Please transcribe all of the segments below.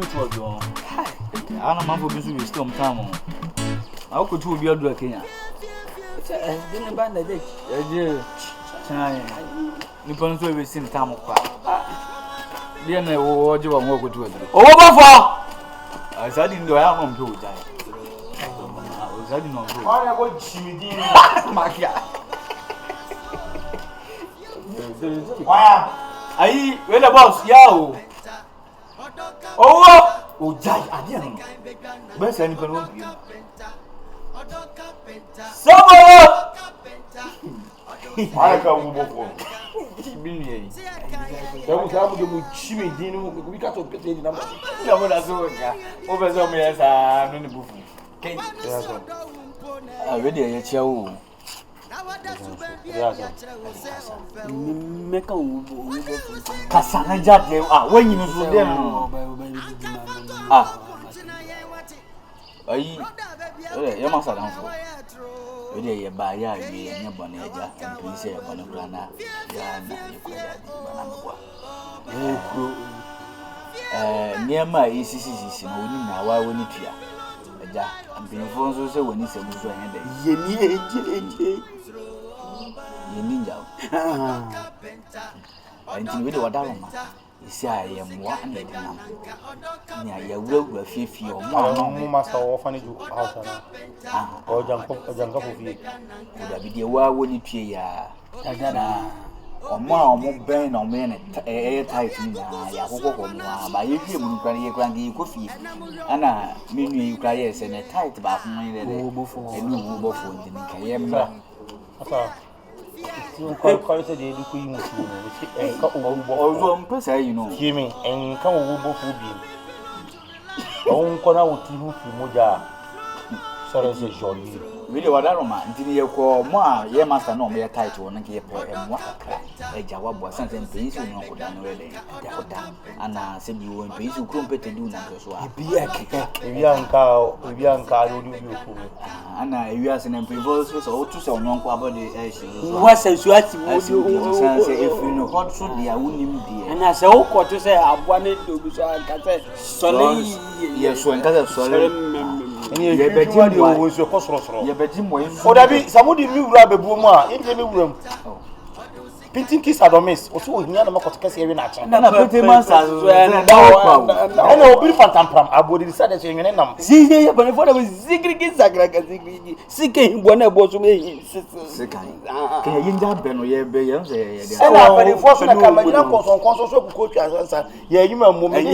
bit was your. I don't know if you still time. How could you be a drug Kenya? Didn't ban the ditch. You can't do everything time of Then I will do a more good word. Oh, I said, I didn't do I am good. I didn't know. I want Jimmy. Aye, where the boss? Yao. Oh, Jai, I didn't know. Where's any people? Sobolo! I can't move on. That was how we Jimmy Dino. We got to pay the number. No, that's over some years. I'm in the booth. I ready a chow. Make a Cassandra Jat, when you know them. You must have done for. Ready a buyer, a bonnet, and please say a bonnet. Near my ECC, no, why wouldn't you? I'm being forced to when it's a museum. You ninja. And you know what I'm. You see, I am one. You will a few more master orphanage house. Or jump up of you. Would be the war when you pay or more brain or man airtight in by you hear Grandy coffee. Anna, meaning you cry yes and a tight bath and new buffo in Kayam. Quite a day, queen, or you know, Jimmy, and come over for being. Don't call out to Moja. Sorry, says Jolie. Really, what I don't mind. Did you call more? Ye master no mere title and give and what a crack. A jawab was something peace you know, and I said you were peace you couldn't do that as well. Be a young cow, will do you for me. And I, you as an employee, so to say, no, what says you ask if you know what should be, I wouldn't be. And I say, oh, what to say, I wanted to be so I can say, sorry, yes, when that's sorry. You bet you was your cost. You bet him when somebody knew Rabbi Buma in the room. Pinting kiss at the miss, or so near the market case here in action. And I put him as well. I know, be Pantang. I would decide to say, your name. See, but if I was zigging, seeking one about to me, sick. Can you jump and we have been? But if for some console coach answer, yeah, you and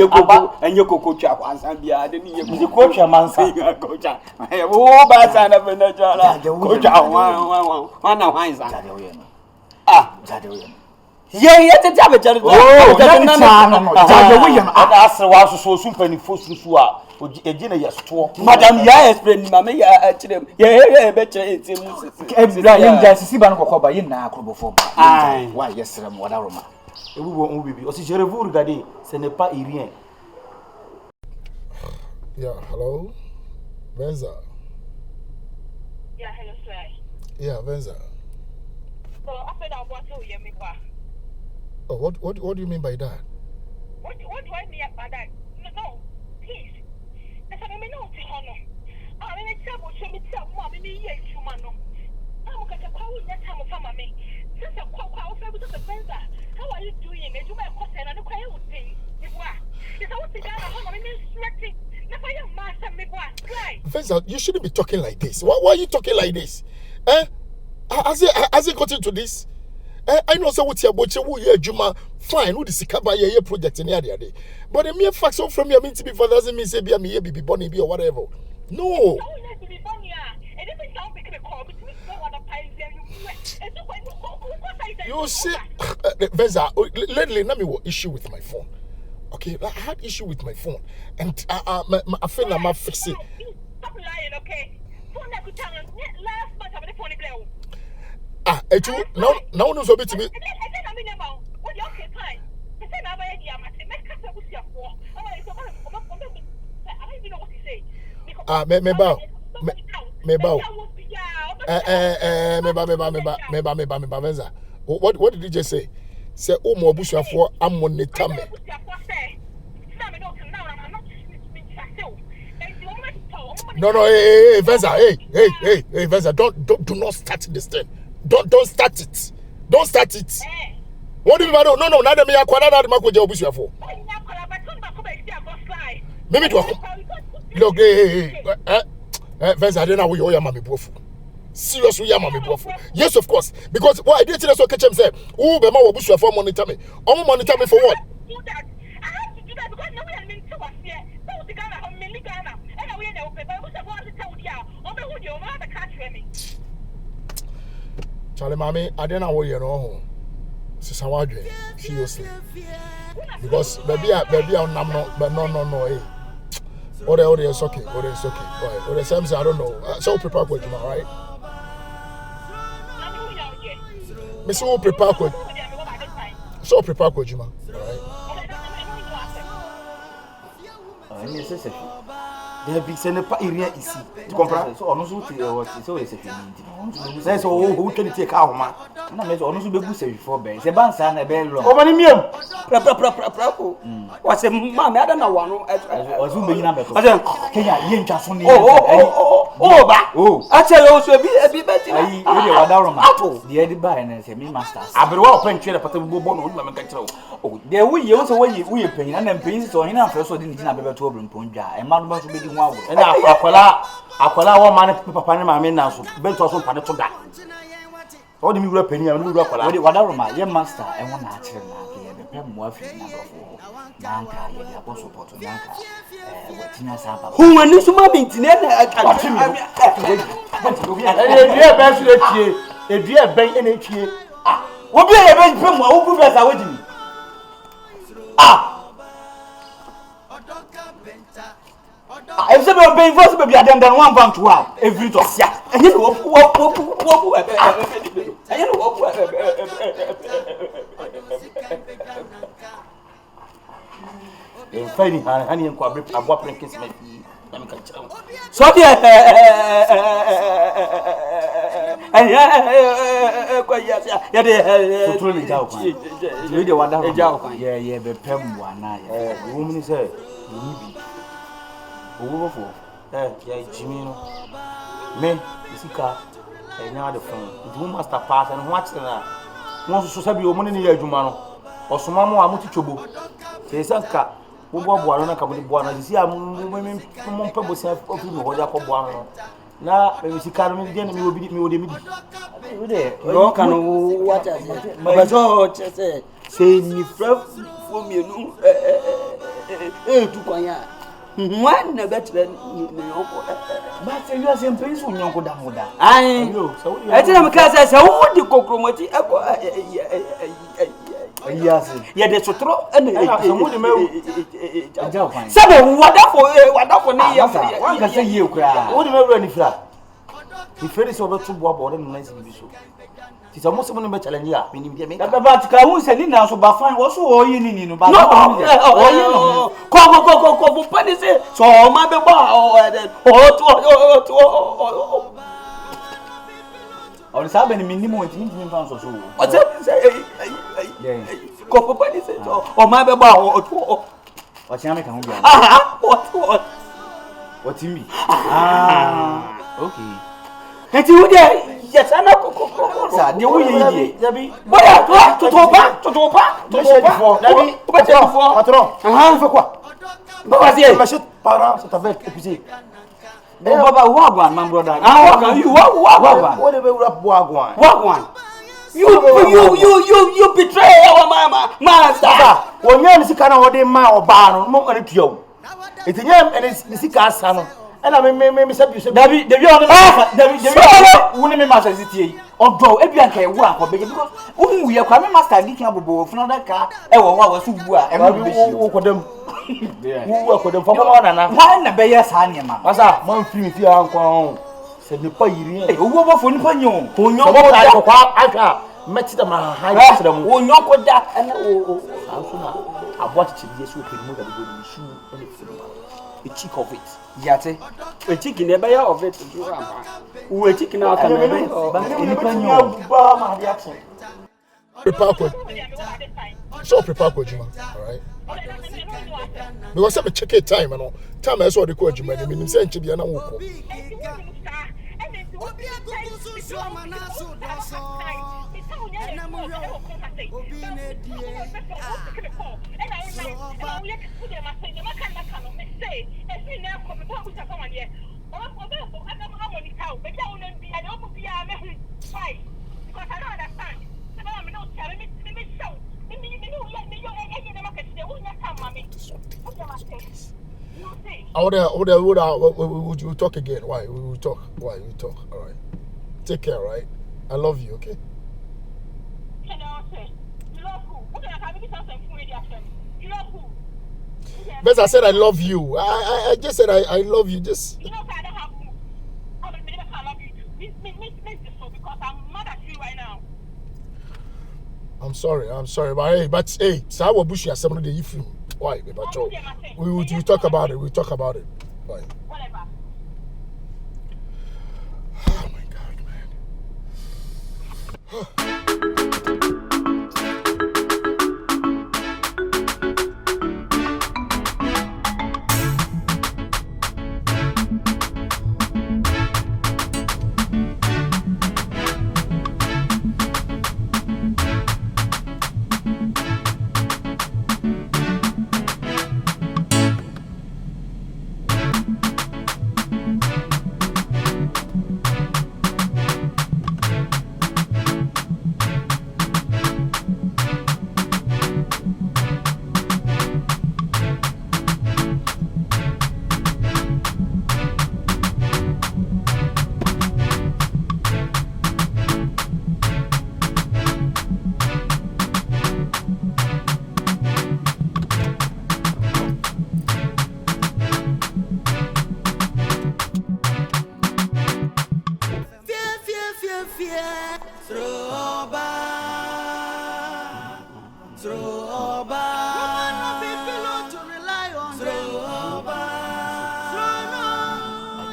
your coach and be added the coach a man saying a coach. I have all bad sign of a coach. One of mine. Ah, yeah, the damage. Oh, that's why so soon penny for Susua. A dinner, yes, to Madame Yas, Mamma, yeah, better it's in see Banco by in now, before. Why, yes, sir, Awurama. We won't be. Or si je vous regarder, ce n'est pas irien. Yeah, hello, Venza. Yeah, hello, sir. Yeah, Venza. So after that, what do you mean by? Oh, what do you mean by that? What do I mean by that? No, please. That's what I mean. No, I mean, it's about show me tell mommy me yes, you man. I'm going to call you that time of me. Since I'm quite with the Venza, how are you doing? You may have and I don't quite would say. If I want to get a home, I mean, sweating. Never your master me why? Venza, you shouldn't be talking like this. Why are you talking like this? Has it got into this? I know so what's your butcher, who ye Juma, fine, who is the your project in the area. But the mere facts from your mean to be for doesn't mean say be a me be Bonnie be or whatever. No. You see, Venza, lately, let me what issue with my phone. Okay, I had issue with my phone, and I feel I'm fixing. Stop lying, okay? Phone that could tell us last month I'm the phone bill. Now knows a bit to me. What did you just say? Say, oh, more bush for I'm on the tummy. No, hey, Venza, hey, Venza, do not start this thing. Don't start it. Don't start it. What do you mean? No, nada me akwana na ma ko je obusu afo. Maybe to look, hey, Venza, I don't know where you are, mommy, bofu. Seriously, yeah, mommy, bofu. Yes, of course, because what I did to so catch him say, "Oh, be ma obusu afo monitor me. Omo monitor me for what?" I have to do that because no one means to us here. So the Ghana, I'm Millie Ghana, and I will know. But I was about to tell you, I'm who you are the country me. Charlie, mommy, I don't know where you know. Sister Wadre, seriously, because baby, I'm not, but no, hey. Ode, it's okay. Ode, it's okay. Right. Ode, Sam's, I don't know. So prepare for Juma, right? Miss, who prepare for? So prepare for Juma, right? There be send a area easy to compare. So on so so is a thing. Say so who can take out man. Na me so on so be say before ben. Say ban sa na be long. O mani miem. Pra. Was a man I don't know one. O so be nyina be. O say Kenya ye ntwa so ne. Ba. Actually also be better. Ayi, we dey Awurama. The Eddie Bar and say me masters. Abrewa o pen twere pata bo no ma me ka kire o. Oh, there we you so we pain and then pain so hina afre so dey ntina be beto obrum ponja. E ma no ba so be di ho awo. E na akwala wo ma ne papa ne ma me na so be to so pane to da. O de mi wura pani am mi wura akwala. We dey Awurama ye master e won na akire na ke be pem mo afi na do. Nanka ye dey go support nanka. Wetina sa papa. Who when you ma be ntina na Edua ben so etie. Edua ben e na etie. Obi e be pem mo obu be sa wodi. If somebody paying for some baby, I don't want one to have every to see. And you know, in finding honey and quabri, a whopping kiss me. so there yeah, be pem one night. Woman say, you Owo fo ya Jimmy no me isika enya de fon nti master pass and watch na won so sabi o mo ne ya adwuma no osoma mo amuti chobo se sanka wo bo na ka bo bo na sisi am mo mpa bo se ofi mi hoja ko bo no na me isika no me de mi obi mi ode mi di We dey no can what but so say ni fra fo mi nu tu kwanya one na better nyonko but you are saying pay so nyonko da moda ai eti na mka say wo di kokromoti eko yes ya de sotro na so mo de me aja kwan sabe wadafo ne ya wan ka say ye kura wo de me wura ni fra ni fere so be tubo abo de no nice bi so ti so mo se mo ne be challenge ya me ni bi me da ba ti ka hu se ni na so ba fine wo so o yi ni no ba no ko pani se so ma be ba o sa be ni minimum nti ni fan so o se ko pani se o ma be ba o ti am ka hu bia o ti mi okay enti wo de yes ana ko sa de wo ye Dabi boya totoba Dabi patron fait quoi Vas-y. M'achète parents c'est avec épuisé. Baba wagwan man brother Wagwan you wagwan What be wura wagwan wagwan you betray our mama master wonya ni sika na wode ma oba no mo ane tuo etinya ene sika asa no ena me sabi David woni me master sitie odo ebia nka e wo akọ be because wo ye kwa me master di kan bobo funa da ka e wo wa so bu a e mo be shi wo kodam wo akodam fa ko na why na be yes anya ma masa man fi fi ankon se ne pa yiri owo bo fo ni pa nyon ko nyon ko ta ko aka meti da ma ha sira mu wo nyoko da ana o anso na abwa chichi bi yesu pe mu da go ni shu ene fi a cheek of it yate a chicken e ya of it do am wo chicken na ka me ba ni pa nyon ba ma dia action Prepare for so prepare for Juma, all right? Because I'm checking time, you know. Time I saw the coach, man, I mean, saying Chibiana Woko. We'll talk again. Why? We will talk. Why? We talk. All right. Take care, right? I love you, okay? But I said I love you. I just said I love you. Just. You know, I don't have moves. I love you. Make this so because I'm mad at you right now. I'm sorry, but hey, so what Bush has some of the if why, but we will talk about it. We'll talk about it. Why? Whatever. Oh my God, man.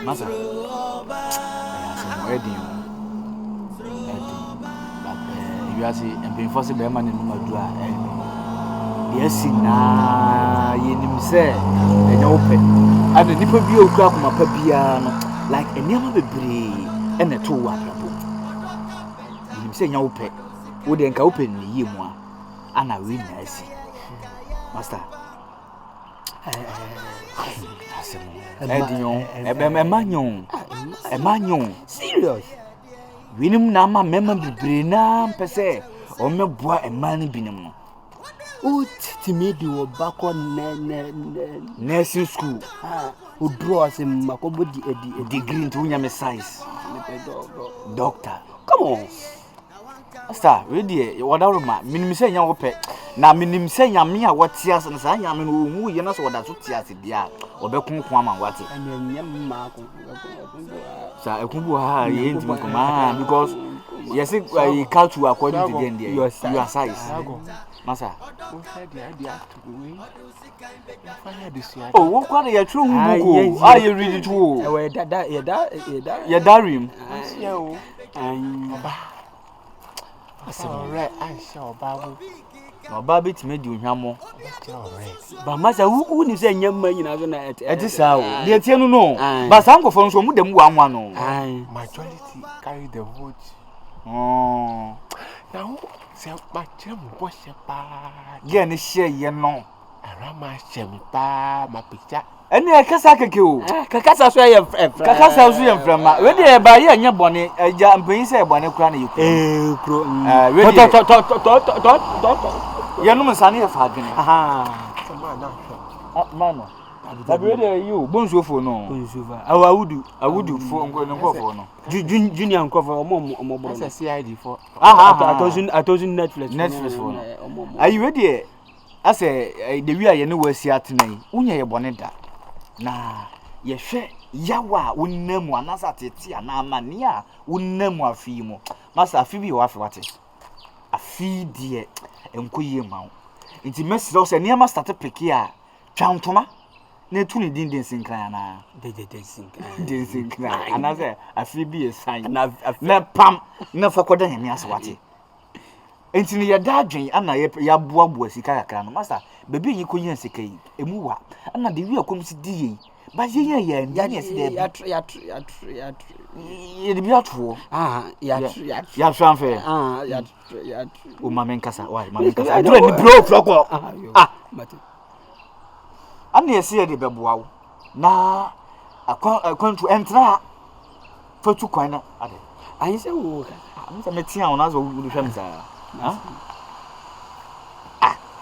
Masa, ready, but you are saying, and being forced by man in Madua, yes, na you say, and open, and the nipple be a crack my piano, like a never be brave, and a 2 water. You say, no pet, wouldn't open ye more, and I win, I see, Master. Emmanuel, serious. Winum nama member be brina per se, or me boy a man binum. Oh, Timmy, do back on Nursing school, who draws him a degree into Yami size. Doctor, come on. Star, ready, whatever, minim say your pet. Now, minim say Yamia what tears and say Yamin who you know what that's what tears it, yeah, or Beckham Kwama what it. And then Marco. So I couldn't go command because yes, I count you according to them, your size. Massa, oh, what are you true? Are you ready to? Your diary, Alright, I shall Babu. No, Babbit made you hammer. But Master, who is a young man at this hour? Dear Tiano, no, but some of them would them 1 Majority carry the vote. Oh, now, say, my chum was a bar. Yanni share ye no. Awurama shempa my picture. Any a casacake. Cacasa, swear your friend. Cacasa, from where they buy your bonnet, a jam prince, a bonnet cranny. Your name Sunny of Hagin. Aha, Mano. I read you, Bonzo for no. I would do for no. Junior and cover or more. That's a CID for. I told you Netflix for. Are you ready? I say, the way I know where see at me, Unya boneta. Na, ye share Yawa, unname one as at it, and mania, unname one fimo. Master Phoebe, or what it? A fee dear, and queer mount. It's a mess loss and near master to pick here. Chantoma? Netuni didn't sink, Anna. They didn't sink. Another, a Phoebe is sign. And I've never pump, never forgotten him as what it. Entini ya dadwen ana ya boaboa sika kakra no master baby yi ko yin sika yi emu wa ana de wi akom si di yi ba ye ya ni esi de ya ye de bi atwo ya tramfe ya o mama nkasa wa mama nkasa dure ni bro floko mate ana esi ye de beboa wo na akwantu entra fatu kwan na ade ayi se wo ka amsa metia wona zo wo hwam za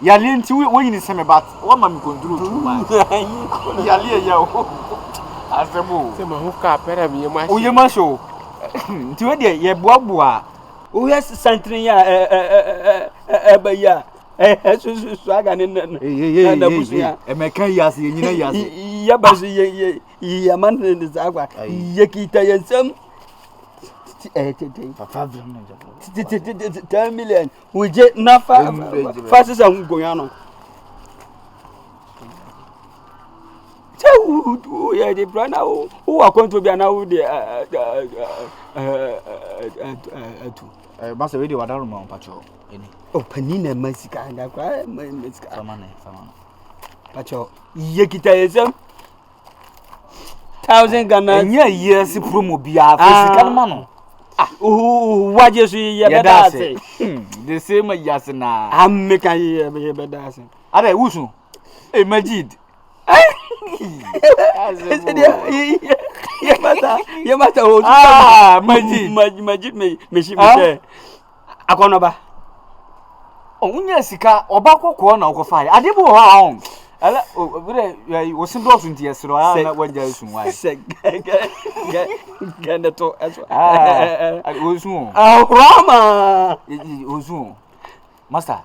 ya lienti wo yin se me bat wo ma me konduru tu ma ya lie ya o asebo se ma hu ka pera mi ma o ye ma show nti we de ye boaboa o yes santrin ya ba ya so aga ne na busuya emeka yase nyina yase ya ba so ya man ne zagwa ye kita yensam papa 10 million uje na fa sisa ngonya no Tell ya the brand who are going to be now the Master radio wadaro ma pacho eni panina masika and kwa masika famana pacho ye kita yesem 1000 Ghana nya years promo bia fisika no ma no waje su ye beda say the same years na amme kan ye beda say ada wusu Majid ye mata o Majid me shi me akono ba onya sika oba kokko na okofa ade bo ha on ala obere wo simbosu nti yesro na wanja sunwa ganda to aso ozu Awurama ozu master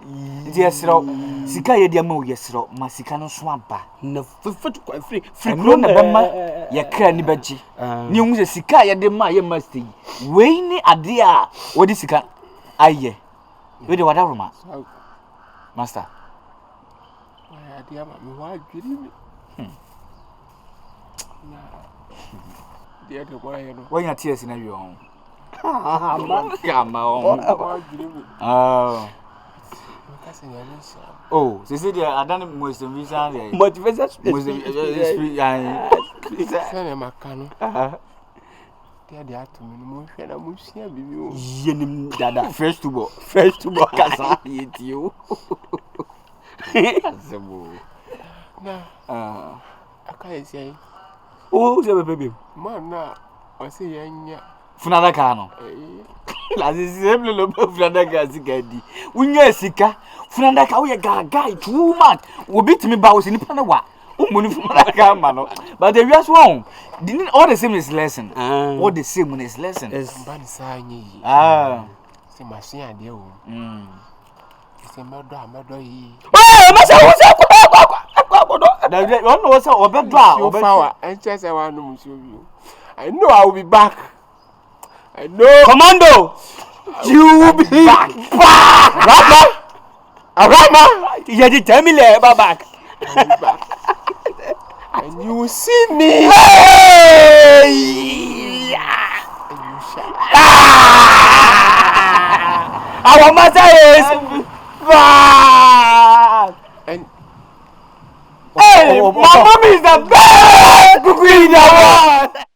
nti yesro sika ye dia ma wo yesro ma sika no so aba na fufutu kwa free no na bema ye kra ni baji ni hu se sika ye de ma ye master wei ni ade a wodi sika aye we de wadaruma master dia ma mi wa dwiri mi na dia de wa ye no wanya tears na wi on ama wa dwiri mi kasi ya ni so oh se dia adane motivation there motivation sene makano dia atumi no mo hwe na mo hia bibi o yenim dada fresh to ball kasa yetio Zebo na aka esi o se bebe man na o se yanya funada ka no la zisemble lo funada ka sikadi unya sika funada ka wo ye gaga too much wo bitimi ba wo se nipa na wa umuni funada ka ma no but the wias one all the same is lesson all the same is lesson ban sa nyi se masin ade o se medo yi masa wo se kwa da no wo se obedo a obedo enche se wa no muso bi I know I will be back. I know. Commando, you will be back. Awurama, you did tell me back. I'll be back. And you will see me. Hey! And you shall. Our mother is back. And hey, my mom is the best queen in the world.